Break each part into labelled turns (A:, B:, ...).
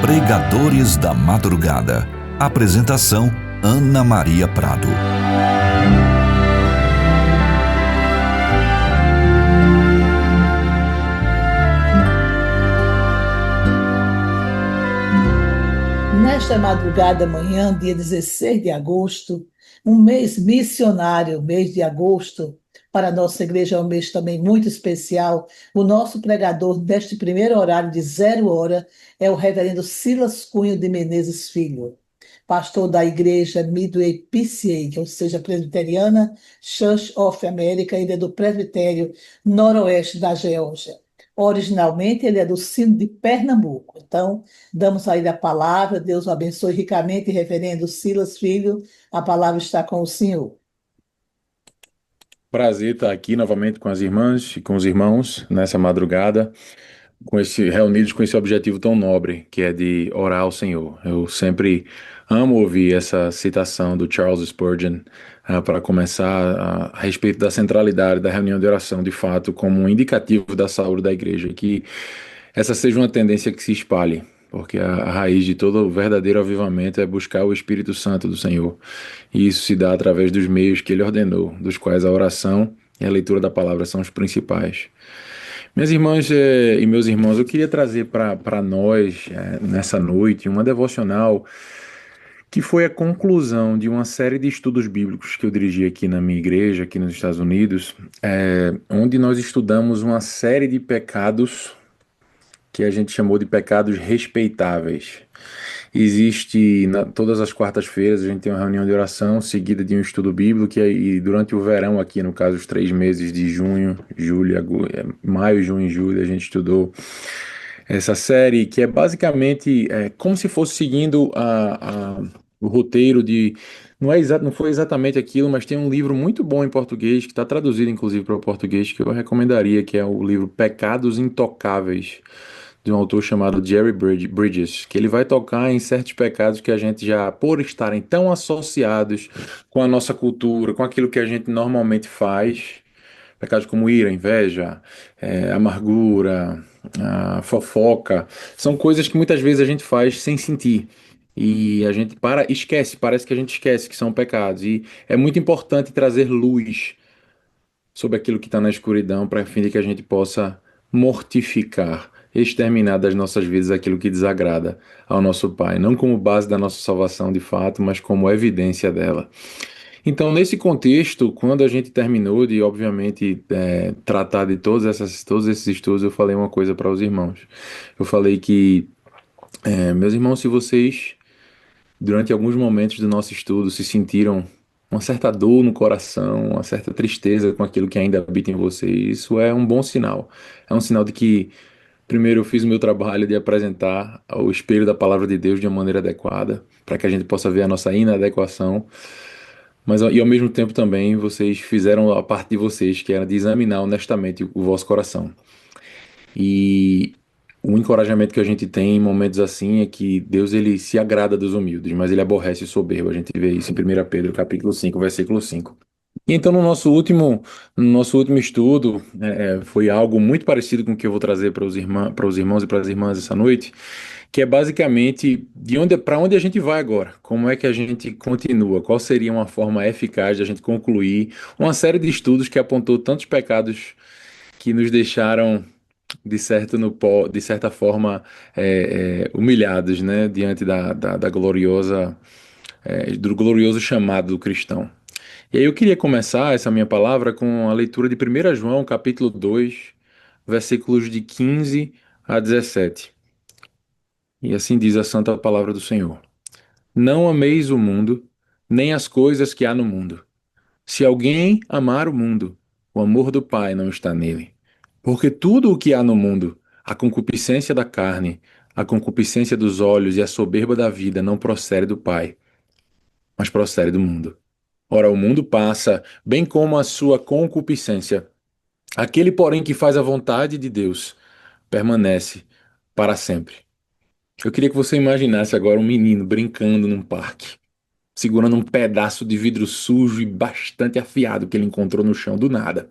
A: Pregadores da Madrugada. Apresentação: Ana Maria Prado.
B: Nesta madrugada, amanhã, dia 16 de agosto, um mês missionário, mês de agosto, para a nossa igreja é um mês também muito especial. O nosso pregador deste primeiro horário de 0 hora é o reverendo Silas Cunha de Menezes Filho, pastor da igreja Midway PCA, ou seja, presbiteriana Church of America, ele é do presbitério noroeste da Geórgia. Originalmente, ele é do sino de Pernambuco. Então, damos aí a palavra. Deus o abençoe ricamente, reverendo Silas Filho. A palavra está com o senhor.
C: Prazer estar aqui novamente com as irmãs e com os irmãos nessa madrugada, reunidos com esse objetivo tão nobre, que é de orar ao Senhor. Eu sempre amo ouvir essa citação do Charles Spurgeon para começar a respeito da centralidade da reunião de oração, de fato, como um indicativo da saúde da igreja, que essa seja uma tendência que se espalhe. Porque a raiz de todo o verdadeiro avivamento é buscar o Espírito Santo do Senhor. E isso se dá através dos meios que ele ordenou, dos quais a oração e a leitura da palavra são os principais. Minhas irmãs e meus irmãos, eu queria trazer para nós, nessa noite, uma devocional que foi a conclusão de uma série de estudos bíblicos que eu dirigi aqui na minha igreja, aqui nos Estados Unidos, onde nós estudamos uma série de pecados que a gente chamou de pecados respeitáveis. Existe, todas as quartas-feiras, a gente tem uma reunião de oração seguida de um estudo bíblico, e durante o verão aqui, no caso, os 3 meses de junho, julho, maio, junho e julho, a gente estudou essa série, que é basicamente como se fosse seguindo o roteiro de... Não foi exatamente aquilo, mas tem um livro muito bom em português, que está traduzido inclusive para o português, que eu recomendaria, que é o livro Pecados Intocáveis, de um autor chamado Jerry Bridges, que ele vai tocar em certos pecados que a gente já, por estarem tão associados com a nossa cultura, com aquilo que a gente normalmente faz, pecados como ira, inveja, amargura, fofoca, são coisas que muitas vezes a gente faz sem sentir. E a gente esquece, parece que a gente esquece que são pecados. E é muito importante trazer luz sobre aquilo que está na escuridão, para fim de que a gente possa mortificar, exterminar das nossas vidas aquilo que desagrada ao nosso Pai, não como base da nossa salvação de fato, mas como evidência dela. Então, nesse contexto, quando a gente terminou de, obviamente, tratar de todos esses estudos, eu falei uma coisa para os irmãos. Eu falei que, meus irmãos, se vocês durante alguns momentos do nosso estudo se sentiram uma certa dor no coração, uma certa tristeza com aquilo que ainda habita em você, isso é um bom sinal. É um sinal de que, primeiro, eu fiz o meu trabalho de apresentar o espelho da palavra de Deus de uma maneira adequada, para que a gente possa ver a nossa inadequação, mas e ao mesmo tempo também vocês fizeram a parte de vocês, que era de examinar honestamente o vosso coração. E o encorajamento que a gente tem em momentos assim é que Deus ele se agrada dos humildes, mas ele aborrece o soberbo. A gente vê isso em 1 Pedro, capítulo 5, versículo 5. E então no nosso último estudo, foi algo muito parecido com o que eu vou trazer para os irmãos e para as irmãs essa noite, que é basicamente para onde a gente vai agora, como é que a gente continua, qual seria uma forma eficaz de a gente concluir uma série de estudos que apontou tantos pecados que nos deixaram de certa forma, humilhados, né, diante da gloriosa, do glorioso chamado do cristão. E aí eu queria começar essa minha palavra com a leitura de 1 João, capítulo 2, versículos de 15 a 17. E assim diz a santa palavra do Senhor: Não ameis o mundo, nem as coisas que há no mundo. Se alguém amar o mundo, o amor do Pai não está nele. Porque tudo o que há no mundo, a concupiscência da carne, a concupiscência dos olhos e a soberba da vida não procede do Pai, mas procede do mundo. Ora, o mundo passa, bem como a sua concupiscência. Aquele, porém, que faz a vontade de Deus, permanece para sempre. Eu queria que você imaginasse agora um menino brincando num parque, segurando um pedaço de vidro sujo e bastante afiado que ele encontrou no chão do nada.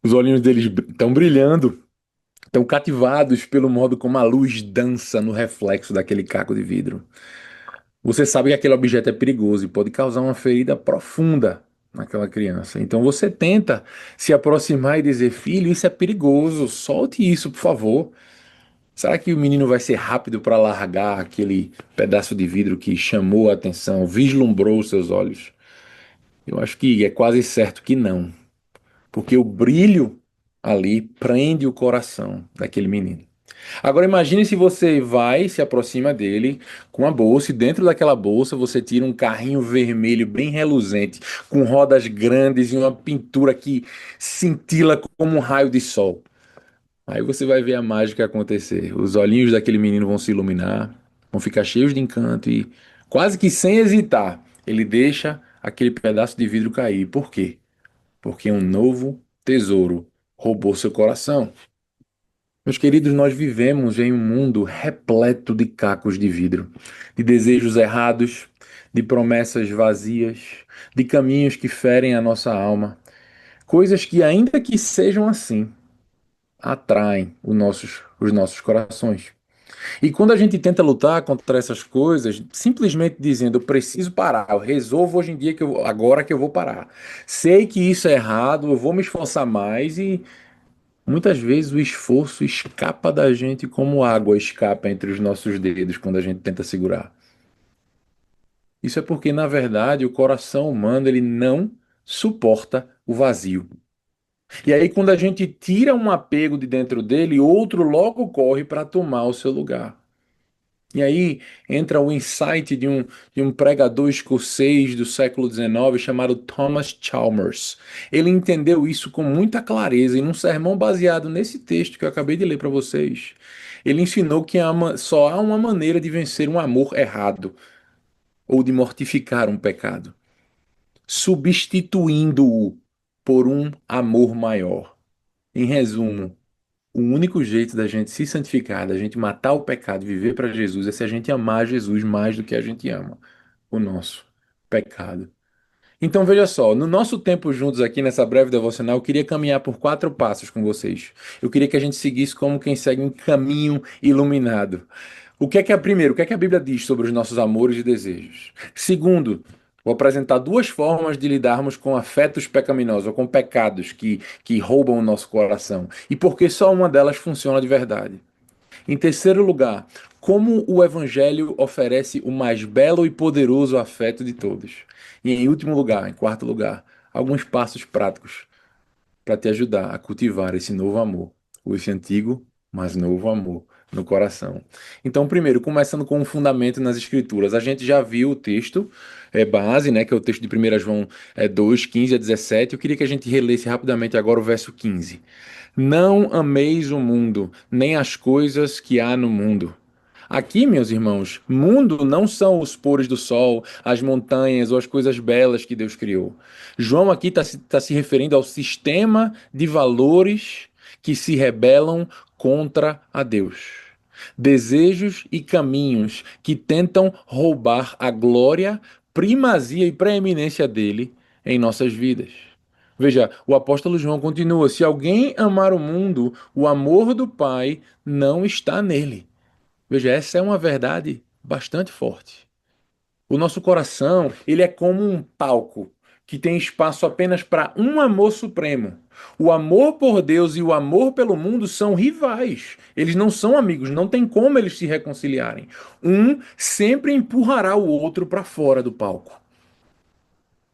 C: Os olhinhos dele estão brilhando, Estão cativados pelo modo como a luz dança no reflexo daquele caco de vidro. Você sabe que aquele objeto é perigoso e pode causar uma ferida profunda naquela criança. Então você tenta se aproximar e dizer: filho, isso é perigoso, solte isso, por favor. Será que o menino vai ser rápido para largar aquele pedaço de vidro que chamou a atenção, vislumbrou os seus olhos? Eu acho que é quase certo que não, porque o brilho ali prende o coração daquele menino. Agora imagine se você vai, se aproxima dele com a bolsa e dentro daquela bolsa você tira um carrinho vermelho bem reluzente, com rodas grandes e uma pintura que cintila como um raio de sol. Aí você vai ver a mágica acontecer. Os olhinhos daquele menino vão se iluminar, vão ficar cheios de encanto e, quase que sem hesitar, ele deixa aquele pedaço de vidro cair. Por quê? Porque um novo tesouro roubou seu coração. Meus queridos, nós vivemos em um mundo repleto de cacos de vidro, de desejos errados, de promessas vazias, de caminhos que ferem a nossa alma, coisas que, ainda que sejam assim, atraem os nossos corações. E quando a gente tenta lutar contra essas coisas, simplesmente dizendo, eu preciso parar, eu resolvo hoje em dia agora que eu vou parar. Sei que isso é errado, eu vou me esforçar mais e muitas vezes o esforço escapa da gente como água escapa entre os nossos dedos quando a gente tenta segurar. Isso é porque, na verdade, o coração humano ele não suporta o vazio. E aí, quando a gente tira um apego de dentro dele, outro logo corre para tomar o seu lugar. E aí entra o insight de um pregador escocês do século XIX chamado Thomas Chalmers. Ele entendeu isso com muita clareza e num sermão baseado nesse texto que eu acabei de ler para vocês. Ele ensinou que só há uma maneira de vencer um amor errado ou de mortificar um pecado, substituindo-o por um amor maior. Em resumo, o único jeito da gente se santificar, da gente matar o pecado e viver para Jesus é se a gente amar Jesus mais do que a gente ama o nosso pecado. Então veja só, no nosso tempo juntos aqui nessa breve devocional, eu queria caminhar por 4 passos com vocês. Eu queria que a gente seguisse como quem segue um caminho iluminado. Primeiro, o que é que a Bíblia diz sobre os nossos amores e desejos? Segundo, vou apresentar 2 formas de lidarmos com afetos pecaminosos ou com pecados que roubam o nosso coração e por que só uma delas funciona de verdade. Em terceiro lugar, como o Evangelho oferece o mais belo e poderoso afeto de todos. E em último lugar, em quarto lugar, alguns passos práticos para te ajudar a cultivar esse novo amor, esse antigo, mas novo amor no coração. Então, primeiro, começando com um fundamento nas Escrituras. A gente já viu o texto base, né, que é o texto de 1 João 2, 15 a 17. Eu queria que a gente relesse rapidamente agora o verso 15. Não ameis o mundo, nem as coisas que há no mundo. Aqui, meus irmãos, mundo não são os pores do sol, as montanhas ou as coisas belas que Deus criou. João aqui está se referindo ao sistema de valores que se rebelam contra a Deus. Desejos e caminhos que tentam roubar a glória, primazia e preeminência dele em nossas vidas. Veja, o apóstolo João continua: se alguém amar o mundo, o amor do Pai não está nele. Veja, essa é uma verdade bastante forte. O nosso coração, ele é como um palco que tem espaço apenas para um amor supremo. O amor por Deus e o amor pelo mundo são rivais. Eles não são amigos, não tem como eles se reconciliarem. Um sempre empurrará o outro para fora do palco.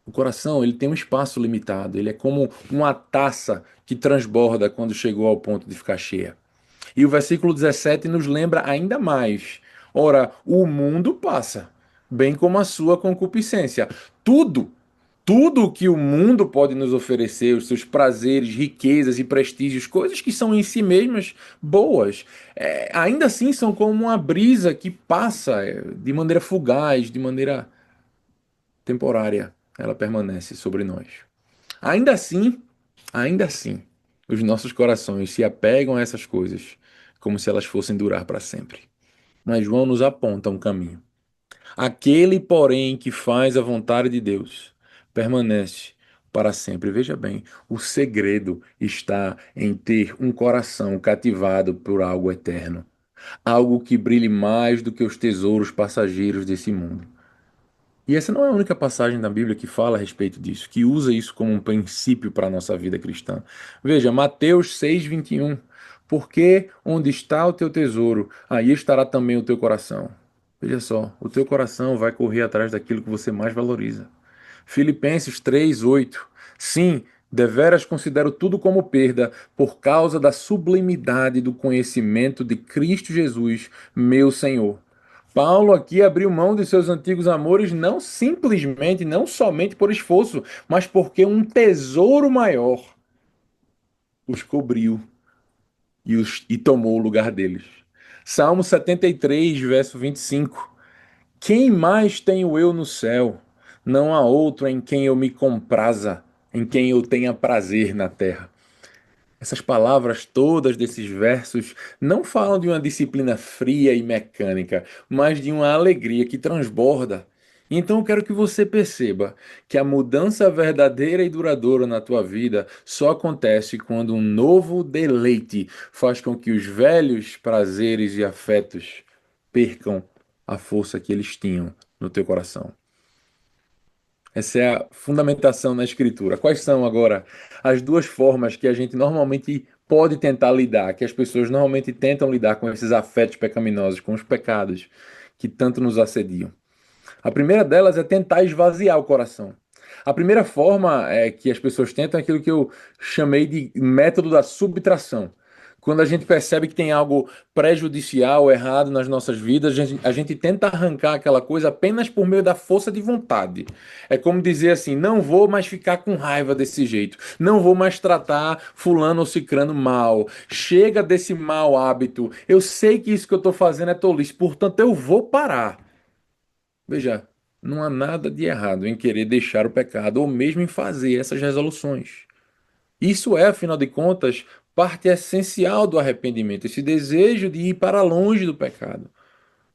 C: O coração, ele tem um espaço limitado, ele é como uma taça que transborda quando chegou ao ponto de ficar cheia. E o versículo 17 nos lembra ainda mais. Ora, o mundo passa, bem como a sua concupiscência. Tudo, tudo que o mundo pode nos oferecer, os seus prazeres, riquezas e prestígios, coisas que são em si mesmas boas, ainda assim são como uma brisa que passa de maneira fugaz, de maneira temporária. Ela permanece sobre nós. Ainda assim, ainda assim, os nossos corações se apegam a essas coisas como se elas fossem durar para sempre. Mas João nos aponta um caminho. Aquele, porém, que faz a vontade de Deus, permanece para sempre. Veja bem, o segredo está em ter um coração cativado por algo eterno, algo que brilhe mais do que os tesouros passageiros desse mundo. E essa não é a única passagem da Bíblia que fala a respeito disso, que usa isso como um princípio para a nossa vida cristã. Veja, Mateus 6:21. Porque onde está o teu tesouro, aí estará também o teu coração. Veja só, o teu coração vai correr atrás daquilo que você mais valoriza. Filipenses 3:8. Sim, deveras considero tudo como perda por causa da sublimidade do conhecimento de Cristo Jesus, meu Senhor. Paulo aqui abriu mão de seus antigos amores não simplesmente, não somente por esforço, mas porque um tesouro maior os cobriu e tomou o lugar deles. Salmo 73, verso 25. Quem mais tenho eu no céu? Não há outro em quem eu me compraza, em quem eu tenha prazer na terra. Essas palavras todas desses versos não falam de uma disciplina fria e mecânica, mas de uma alegria que transborda. Então eu quero que você perceba que a mudança verdadeira e duradoura na tua vida só acontece quando um novo deleite faz com que os velhos prazeres e afetos percam a força que eles tinham no teu coração. Essa é a fundamentação na escritura. Quais são agora as duas formas que a gente normalmente pode tentar lidar, que as pessoas normalmente tentam lidar com esses afetos pecaminosos, com os pecados que tanto nos assediam? A primeira delas é tentar esvaziar o coração. A primeira forma é que as pessoas tentam é aquilo que eu chamei de método da subtração. Quando a gente percebe que tem algo prejudicial, errado nas nossas vidas, a gente tenta arrancar aquela coisa apenas por meio da força de vontade. É como dizer assim: não vou mais ficar com raiva desse jeito, não vou mais tratar fulano ou cicrano mal. Chega desse mau hábito. Eu sei que isso que eu estou fazendo é tolice, portanto eu vou parar. Veja, não há nada de errado em querer deixar o pecado ou mesmo em fazer essas resoluções. Isso é, afinal de contas, parte essencial do arrependimento, esse desejo de ir para longe do pecado.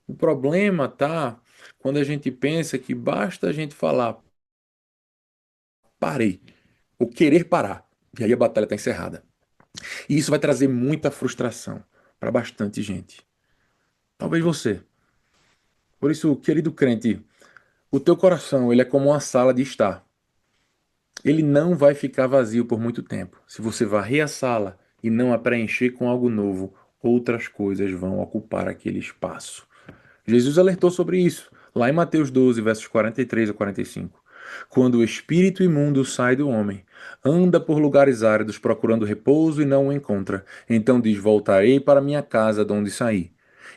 C: O problema tá quando a gente pensa que basta a gente falar parei, ou querer parar, e aí a batalha está encerrada. E isso vai trazer muita frustração para bastante gente. Talvez você. Por isso, querido crente, o teu coração ele é como uma sala de estar. Ele não vai ficar vazio por muito tempo. Se você varrer a sala e não a preencher com algo novo, outras coisas vão ocupar aquele espaço. Jesus alertou sobre isso, lá em Mateus 12, versos 43 a 45. Quando o espírito imundo sai do homem, anda por lugares áridos procurando repouso e não o encontra. Então diz: voltarei para minha casa de onde saí.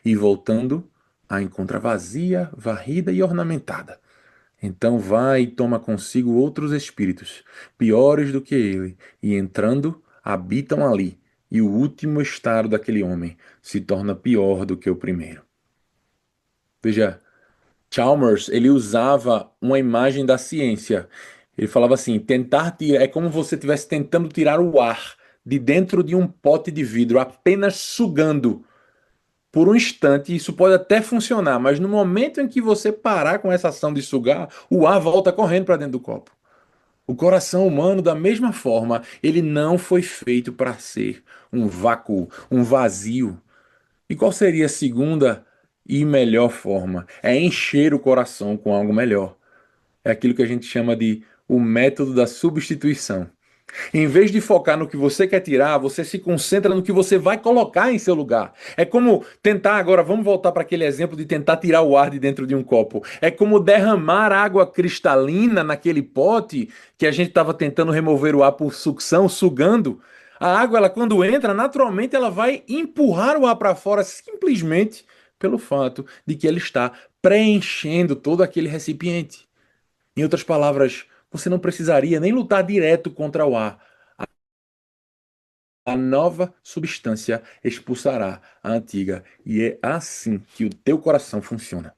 C: E voltando, a encontra vazia, varrida e ornamentada. Então vai e toma consigo outros espíritos, piores do que ele, e entrando, habitam ali. E o último estado daquele homem se torna pior do que o primeiro. Veja, Chalmers, ele usava uma imagem da ciência. Ele falava assim: tentar tirar é como você estivesse tentando tirar o ar de dentro de um pote de vidro, apenas sugando. Por um instante, isso pode até funcionar, mas no momento em que você parar com essa ação de sugar, o ar volta correndo para dentro do copo. O coração humano, da mesma forma, ele não foi feito para ser um vácuo, um vazio. E qual seria a segunda e melhor forma? É encher o coração com algo melhor. É aquilo que a gente chama de o método da substituição. Em vez de focar no que você quer tirar, você se concentra no que você vai colocar em seu lugar. É como tentar, agora vamos voltar para aquele exemplo de tentar tirar o ar de dentro de um copo. É como derramar água cristalina naquele pote que a gente estava tentando remover o ar por sucção, sugando. A água, ela quando entra, naturalmente ela vai empurrar o ar para fora simplesmente pelo fato de que ela está preenchendo todo aquele recipiente. Em outras palavras, você não precisaria nem lutar direto contra o ar. A nova substância expulsará a antiga. E é assim que o teu coração funciona.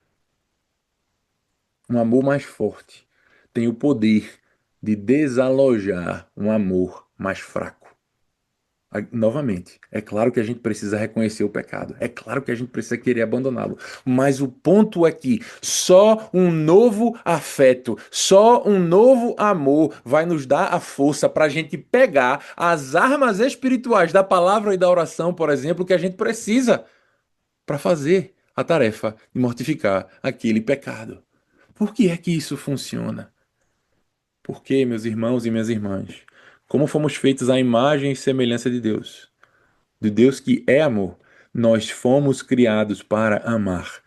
C: Um amor mais forte tem o poder de desalojar um amor mais fraco. Novamente, é claro que a gente precisa reconhecer o pecado, é claro que a gente precisa querer abandoná-lo, mas o ponto é que só um novo afeto, só um novo amor vai nos dar a força para a gente pegar as armas espirituais da palavra e da oração, por exemplo, que a gente precisa para fazer a tarefa de mortificar aquele pecado. Por que é que isso funciona? Porque, meus irmãos e minhas irmãs, como fomos feitos à imagem e semelhança de Deus que é amor, nós fomos criados para amar.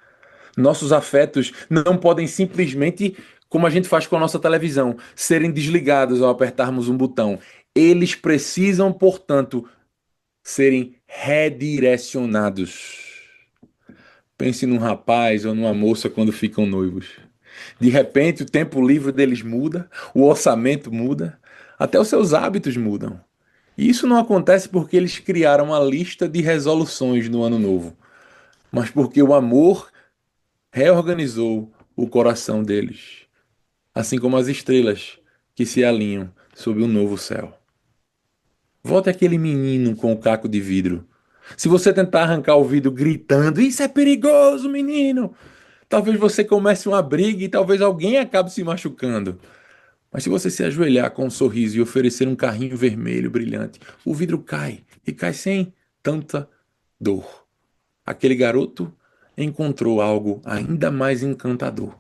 C: Nossos afetos não podem simplesmente, como a gente faz com a nossa televisão, serem desligados ao apertarmos um botão. Eles precisam, portanto, serem redirecionados. Pense num rapaz ou numa moça quando ficam noivos. De repente, o tempo livre deles muda, o orçamento muda, até os seus hábitos mudam. E isso não acontece porque eles criaram uma lista de resoluções no ano novo, mas porque o amor reorganizou o coração deles, assim como as estrelas que se alinham sob um novo céu. Volte aquele menino com o caco de vidro. Se você tentar arrancar o vidro gritando, isso é perigoso, menino! Talvez você comece uma briga e talvez alguém acabe se machucando. Mas se você se ajoelhar com um sorriso e oferecer um carrinho vermelho brilhante, o vidro cai e cai sem tanta dor. Aquele garoto encontrou algo ainda mais encantador.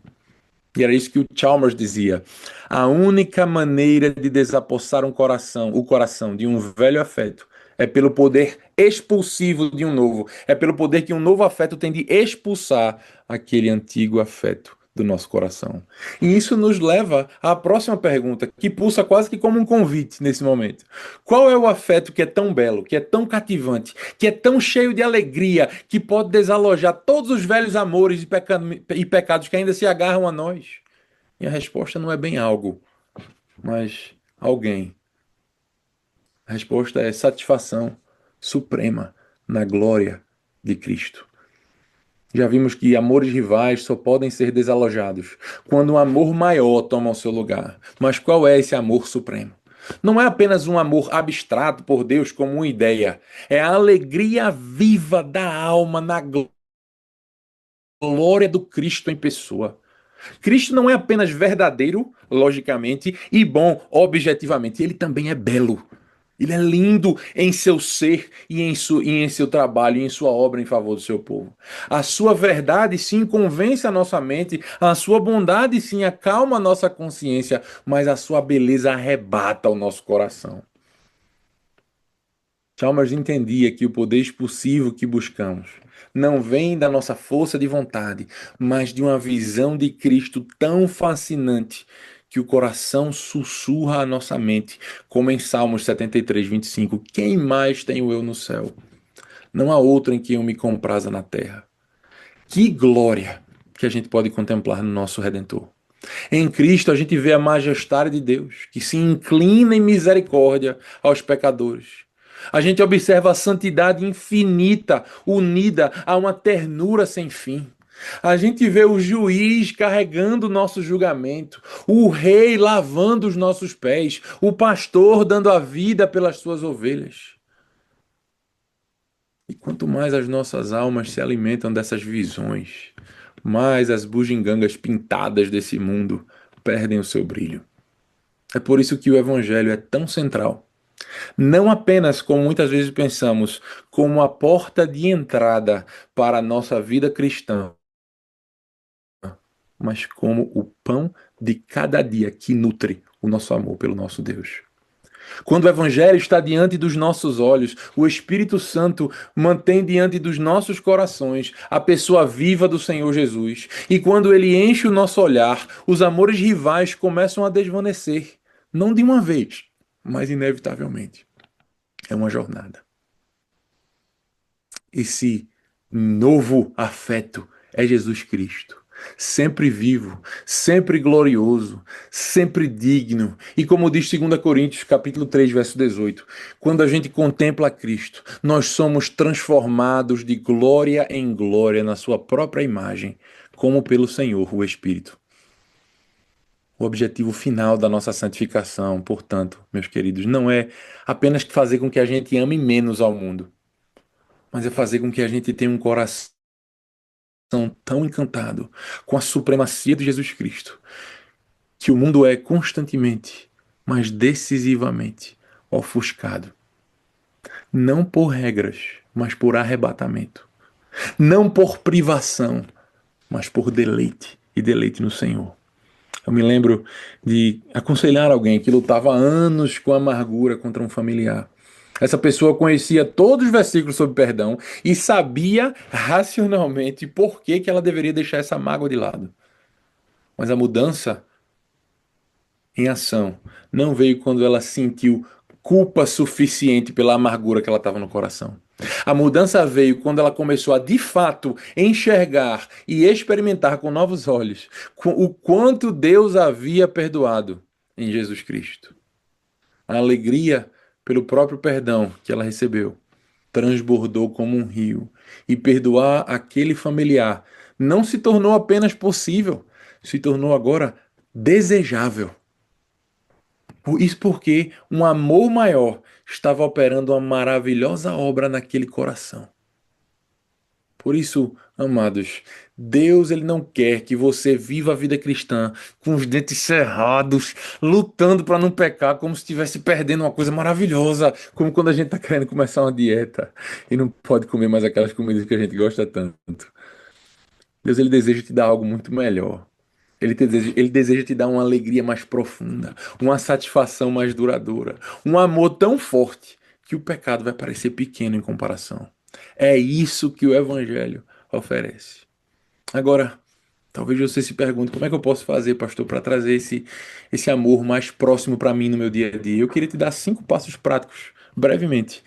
C: E era isso que o Chalmers dizia. A única maneira de desapossar o coração de um velho afeto, é pelo poder expulsivo de um novo. É pelo poder que um novo afeto tem de expulsar aquele antigo afeto do nosso coração. E isso nos leva à próxima pergunta, que pulsa quase que como um convite nesse momento. Qual é o afeto que é tão belo, que é tão cativante, que é tão cheio de alegria, que pode desalojar todos os velhos amores e pecados que ainda se agarram a nós? E a resposta não é bem algo, mas alguém. A resposta é satisfação suprema na glória de Cristo. Já vimos que amores rivais só podem ser desalojados quando um amor maior toma o seu lugar. Mas qual é esse amor supremo? Não é apenas um amor abstrato por Deus como uma ideia. É a alegria viva da alma na glória do Cristo em pessoa. Cristo não é apenas verdadeiro, logicamente, e bom, objetivamente. Ele também é belo. Ele é lindo em seu ser e em seu trabalho e em sua obra em favor do seu povo. A sua verdade sim convence a nossa mente, a sua bondade sim acalma a nossa consciência, mas a sua beleza arrebata o nosso coração. Chalmers entendia que o poder expulsivo que buscamos não vem da nossa força de vontade, mas de uma visão de Cristo tão fascinante que o coração sussurra à nossa mente, como em Salmos 73, 25. Quem mais tenho eu no céu? Não há outro em quem eu me compraza na terra. Que glória que a gente pode contemplar no nosso Redentor. Em Cristo a gente vê a majestade de Deus, que se inclina em misericórdia aos pecadores. A gente observa a santidade infinita, unida a uma ternura sem fim. A gente vê o juiz carregando o nosso julgamento, o rei lavando os nossos pés, o pastor dando a vida pelas suas ovelhas. E quanto mais as nossas almas se alimentam dessas visões, mais as bugigangas pintadas desse mundo perdem o seu brilho. É por isso que o Evangelho é tão central. Não apenas, como muitas vezes pensamos, como a porta de entrada para a nossa vida cristã, mas como o pão de cada dia que nutre o nosso amor pelo nosso Deus. Quando o Evangelho está diante dos nossos olhos, o Espírito Santo mantém diante dos nossos corações a pessoa viva do Senhor Jesus. E quando ele enche o nosso olhar, os amores rivais começam a desvanecer. Não de uma vez, mas inevitavelmente. É uma jornada. Esse novo afeto é Jesus Cristo. Sempre vivo, sempre glorioso, sempre digno. E como diz 2 Coríntios, capítulo 3, verso 18, quando a gente contempla Cristo, nós somos transformados de glória em glória na sua própria imagem, como pelo Senhor, o Espírito. O objetivo final da nossa santificação, portanto, meus queridos, não é apenas fazer com que a gente ame menos ao mundo, mas é fazer com que a gente tenha um coração tão encantado com a supremacia de Jesus Cristo, que o mundo é constantemente, mas decisivamente ofuscado. Não por regras, mas por arrebatamento. Não por privação, mas por deleite, e deleite no Senhor. Eu me lembro de aconselhar alguém que lutava há anos com amargura contra um familiar. Essa pessoa conhecia todos os versículos sobre perdão e sabia racionalmente por que ela deveria deixar essa mágoa de lado. Mas a mudança em ação não veio quando ela sentiu culpa suficiente pela amargura que ela estava no coração. A mudança veio quando ela começou a, de fato, enxergar e experimentar com novos olhos o quanto Deus havia perdoado em Jesus Cristo. A alegria pelo próprio perdão que ela recebeu transbordou como um rio, e perdoar aquele familiar não se tornou apenas possível, se tornou agora desejável. Isso porque um amor maior estava operando uma maravilhosa obra naquele coração. Por isso, amados, Deus ele não quer que você viva a vida cristã com os dentes cerrados, lutando para não pecar, como se estivesse perdendo uma coisa maravilhosa, como quando a gente está querendo começar uma dieta e não pode comer mais aquelas comidas que a gente gosta tanto. Deus ele deseja te dar algo muito melhor. Ele deseja te dar uma alegria mais profunda, uma satisfação mais duradoura, um amor tão forte que o pecado vai parecer pequeno em comparação. É isso que o Evangelho oferece. Agora, talvez você se pergunte, como é que eu posso fazer, pastor, para trazer esse amor mais próximo para mim no meu dia a dia? Eu queria te dar 5 passos práticos, brevemente,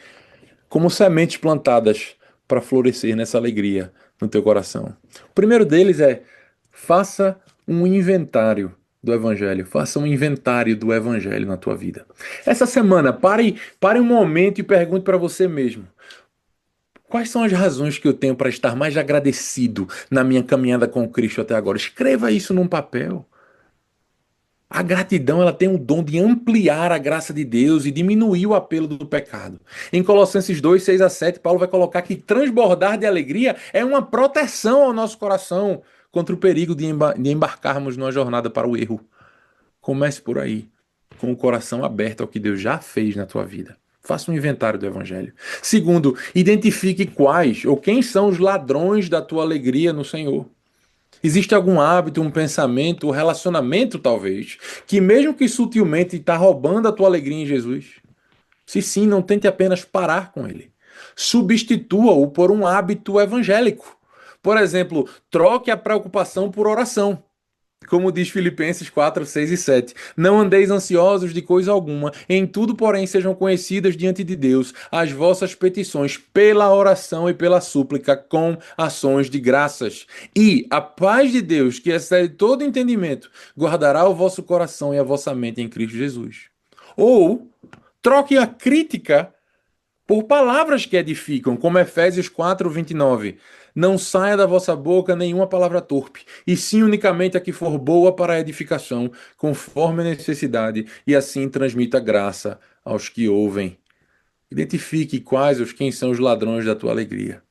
C: como sementes plantadas para florescer nessa alegria no teu coração. O primeiro deles é: faça um inventário do Evangelho. Faça um inventário do Evangelho na tua vida. Essa semana, pare um momento e pergunte para você mesmo: quais são as razões que eu tenho para estar mais agradecido na minha caminhada com Cristo até agora? Escreva isso num papel. A gratidão ela tem o dom de ampliar a graça de Deus e diminuir o apelo do pecado. Em Colossenses 2, 6 a 7, Paulo vai colocar que transbordar de alegria é uma proteção ao nosso coração contra o perigo de embarcarmos numa jornada para o erro. Comece por aí, com o coração aberto ao que Deus já fez na tua vida. Faça um inventário do Evangelho. Segundo, identifique quais ou quem são os ladrões da tua alegria no Senhor. Existe algum hábito, um pensamento, um relacionamento, talvez, que mesmo que sutilmente está roubando a tua alegria em Jesus? Se sim, não tente apenas parar com ele. Substitua-o por um hábito evangélico. Por exemplo, troque a preocupação por oração. Como diz Filipenses 4, 6 e 7. Não andeis ansiosos de coisa alguma, em tudo, porém, sejam conhecidas diante de Deus as vossas petições pela oração e pela súplica com ações de graças. E a paz de Deus, que excede todo entendimento, guardará o vosso coração e a vossa mente em Cristo Jesus. Ou troque a crítica por palavras que edificam, como Efésios 4, 29. Não saia da vossa boca nenhuma palavra torpe, e sim unicamente a que for boa para a edificação, conforme a necessidade, e assim transmita graça aos que ouvem. Identifique quem são os ladrões da tua alegria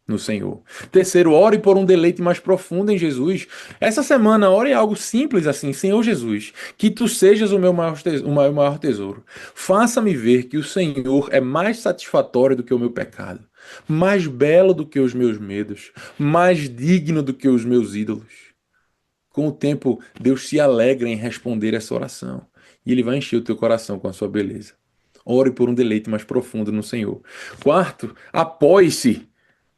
C: no Senhor. Terceiro, ore por um deleite mais profundo em Jesus. Essa semana, ore algo simples assim: Senhor Jesus, que tu sejas o meu maior tesouro. Faça-me ver que o Senhor é mais satisfatório do que o meu pecado, mais belo do que os meus medos, mais digno do que os meus ídolos. Com o tempo, Deus se alegra em responder essa oração, e Ele vai encher o teu coração com a sua beleza. Ore por um deleite mais profundo no Senhor. Quarto, apoie-se.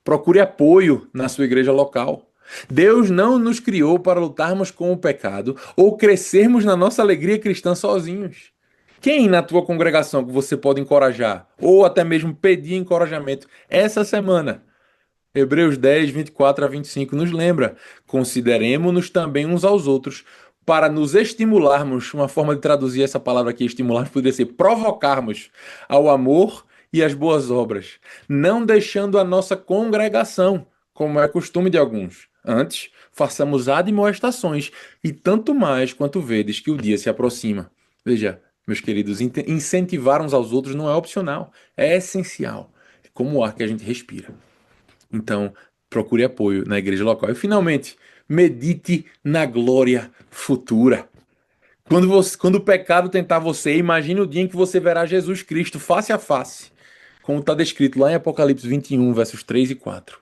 C: Procure apoio na sua igreja local. Deus não nos criou para lutarmos com o pecado ou crescermos na nossa alegria cristã sozinhos. Quem na tua congregação que você pode encorajar ou até mesmo pedir encorajamento essa semana? Hebreus 10, 24 a 25 nos lembra: consideremos-nos também uns aos outros para nos estimularmos. Uma forma de traduzir essa palavra aqui, estimularmos, poderia ser provocarmos ao amor e às boas obras, não deixando a nossa congregação, como é costume de alguns. Antes, façamos admoestações, e tanto mais quanto vedes que o dia se aproxima. Veja, meus queridos, incentivar uns aos outros não é opcional, é essencial. É como o ar que a gente respira. Então, procure apoio na igreja local. E, finalmente, medite na glória futura. Quando o pecado tentar você, imagine o dia em que você verá Jesus Cristo face a face, como está descrito lá em Apocalipse 21, versos 3 e 4.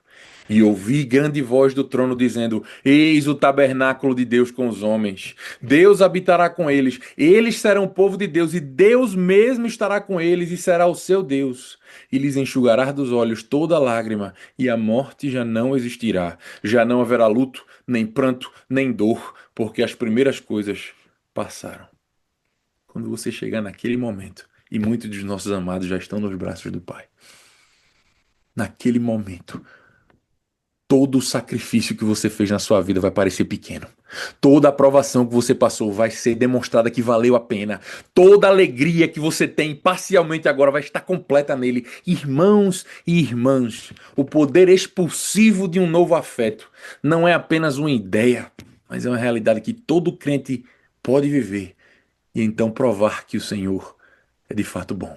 C: E ouvi grande voz do trono dizendo: Eis o tabernáculo de Deus com os homens. Deus habitará com eles. Eles serão o povo de Deus, e Deus mesmo estará com eles e será o seu Deus. E lhes enxugará dos olhos toda lágrima, e a morte já não existirá. Já não haverá luto, nem pranto, nem dor, porque as primeiras coisas passaram. Quando você chegar naquele momento, e muitos dos nossos amados já estão nos braços do Pai, naquele momento, todo o sacrifício que você fez na sua vida vai parecer pequeno. Toda a provação que você passou vai ser demonstrada que valeu a pena. Toda a alegria que você tem parcialmente agora vai estar completa nele. Irmãos e irmãs, o poder expulsivo de um novo afeto não é apenas uma ideia, mas é uma realidade que todo crente pode viver e então provar que o Senhor é de fato bom.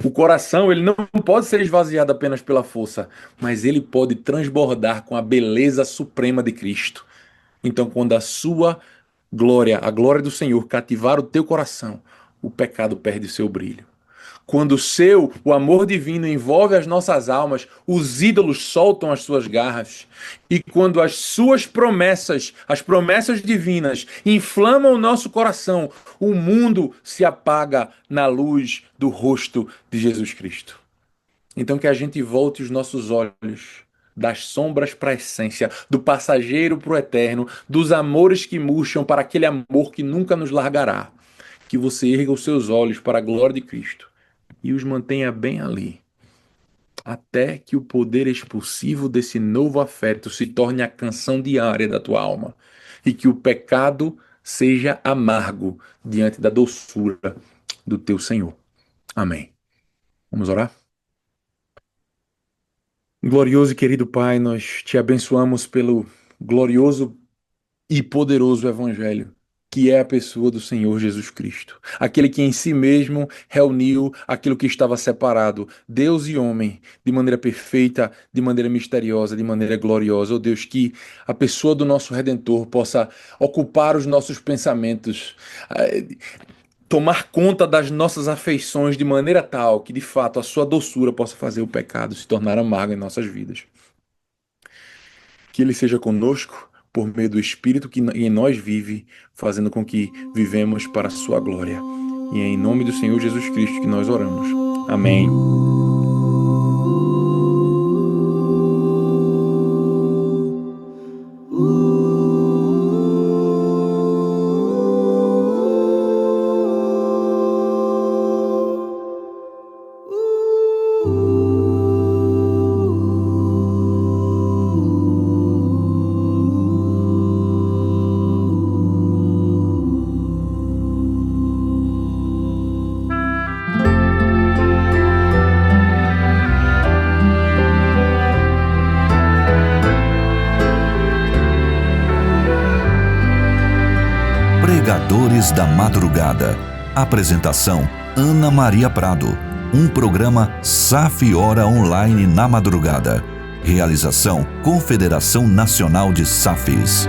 C: O coração, ele não pode ser esvaziado apenas pela força, mas ele pode transbordar com a beleza suprema de Cristo. Então, quando a sua glória, a glória do Senhor, cativar o teu coração, o pecado perde seu brilho. Quando o amor divino envolve as nossas almas, os ídolos soltam as suas garras. E quando as suas promessas, as promessas divinas, inflamam o nosso coração, o mundo se apaga na luz do rosto de Jesus Cristo. Então que a gente volte os nossos olhos das sombras para a essência, do passageiro para o eterno, dos amores que murcham para aquele amor que nunca nos largará. Que você erga os seus olhos para a glória de Cristo e os mantenha bem ali, até que o poder expulsivo desse novo afeto se torne a canção diária da tua alma, e que o pecado seja amargo diante da doçura do teu Senhor. Amém. Vamos orar? Glorioso e querido Pai, nós te abençoamos pelo glorioso e poderoso Evangelho, que é a pessoa do Senhor Jesus Cristo. Aquele que em si mesmo reuniu aquilo que estava separado, Deus e homem, de maneira perfeita, de maneira misteriosa, de maneira gloriosa. Oh Deus, que a pessoa do nosso Redentor possa ocupar os nossos pensamentos, tomar conta das nossas afeições de maneira tal que, de fato, a sua doçura possa fazer o pecado se tornar amargo em nossas vidas. Que Ele seja conosco por meio do Espírito que em nós vive, fazendo com que vivemos para a sua glória. E é em nome do Senhor Jesus Cristo que nós oramos. Amém.
A: Pregadores da Madrugada. Apresentação: Ana Maria Prado. Um programa SAF Hora Online na madrugada. Realização: Confederação Nacional de SAFs.